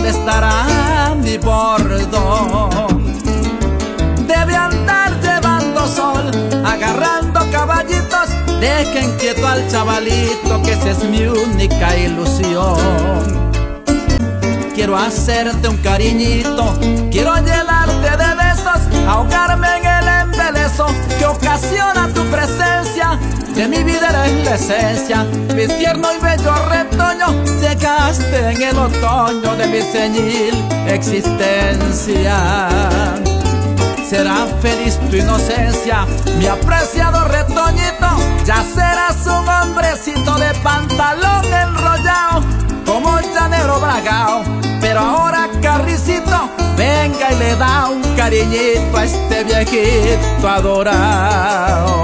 ¿dónde estará mi bordón? Debe andar llevando sol, agarrando caballitos. Dejen quieto al chavalito, que esa es mi única ilusión. Quiero hacerte un cariñito, quiero llenarte de besos, ahogarme en el embeleso que ocasiona tu presencia. De mi vida eres la esencia, mi tierno y bello retoño. Llegaste en el otoño de mi ceñil existencia. Será feliz tu inocencia, mi apreciado retoñito. Ya serás un hombrecito de pantalón enrollado, como llanero bragao. Pero ahora, carricito, venga y le da un cariñito a este viejito adorado.